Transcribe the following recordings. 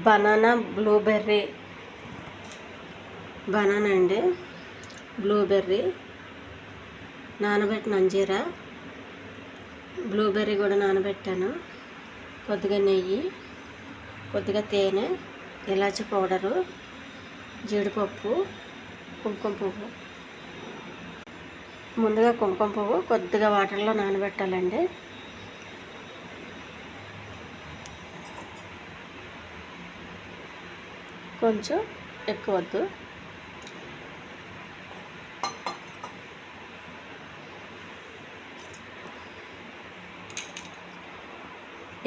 Banana అండి, blueberry, నానబెట్టిన అంజీరా, బ్లూబెర్రీ కూడా నానబెట్టాను, కొద్దిగా నెయ్యి, కొద్దిగా తేనె, ఇలాచీ పౌడరు, జీడిపప్పు, కుంకుమ పువ్వు. ముందుగా కుంకుమ పువ్వు కొద్దిగా వాటర్లో నానబెట్టాలండి. కొంచెం ఎక్కువ వద్దు.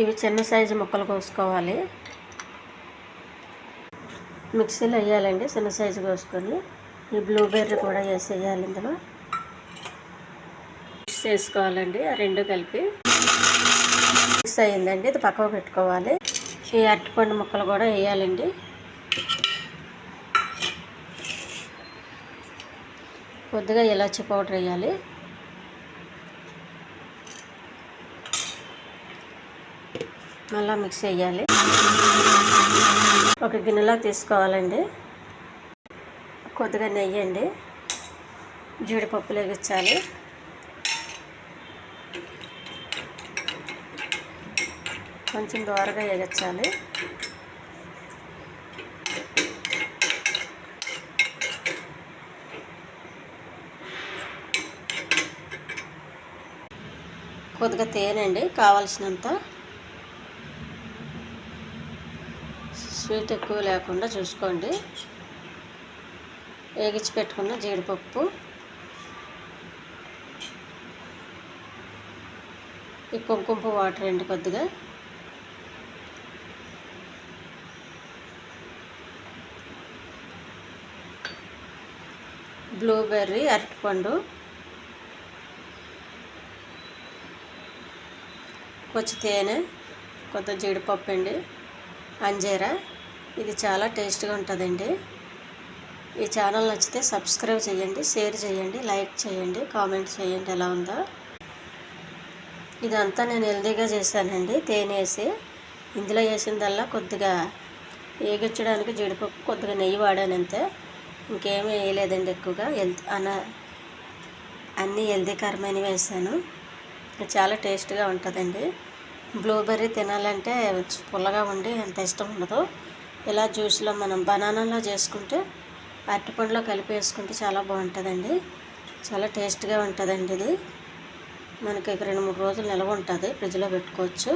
ఇవి చిన్న సైజు ముక్కలు కోసుకోవాలి. మిక్సీలో వేయాలండి, చిన్న సైజు కోసుకొని. ఈ బ్లూబెర్రీ కూడా వేసేయాలి ఇందులో. మిక్స్ చేసుకోవాలండి, ఆ రెండు కలిపి. మిక్స్ అయ్యిందండి, ఇది పక్కకు పెట్టుకోవాలి. ఈ అరటిపండు ముక్కలు కూడా వేయాలండి. కొద్దిగా ఇలాచీ పౌడర్ వేయాలి. మళ్ళీ మిక్స్ చేయాలి. ఒక గిన్నెలో తీసుకోవాలండి. కొద్దిగా నెయ్యి అండి, జీడిపప్పులు వేగించాలి. కొంచెం దోరగా వేగించాలి. కొద్దిగా తేనె అండి, కావాల్సినంత. స్వీట్ ఎక్కువ లేకుండా చూసుకోండి. వేగించి పెట్టుకున్న జీడిపప్పు, ఈ కుంకుమ పువ్వు వాటర్ అండి కొద్దిగా. బ్లూబెర్రీ, అరటిపండు, కొంచెం తేనె, కొంత జీడిపప్పు అండి, అంజీరా. ఇది చాలా టేస్ట్గా ఉంటుందండి. ఈ ఛానల్ నచ్చితే సబ్స్క్రైబ్ చేయండి, షేర్ చేయండి, లైక్ చేయండి, కామెంట్ చేయండి ఎలా ఉందో. ఇదంతా నేను హెల్దీగా చేశానండి. తేనె వేసి ఇందులో వేసిందల్లా కొద్దిగా వేగించడానికి జీడిపప్పు, కొద్దిగా నెయ్యి వాడాను అంతే. ఇంకేమీ వేయలేదండి ఎక్కువగా. అన్నీ హెల్దీకరమైనవి వేసాను. చాలా టేస్ట్గా ఉంటుందండి. బ్లూబెర్రీ తినాలంటే పుల్లగా ఉండి అంత ఇష్టం ఉండదు. ఇలా జ్యూస్లో మనం బనానాలో చేసుకుంటే, అరటిపండులో కలిపి వేసుకుంటే చాలా బాగుంటుందండి. చాలా టేస్ట్గా ఉంటుందండి. ఇది మనకి 2-3 రోజులు నిల్వ ఉంటుంది, ఫ్రిడ్జ్లో పెట్టుకోవచ్చు.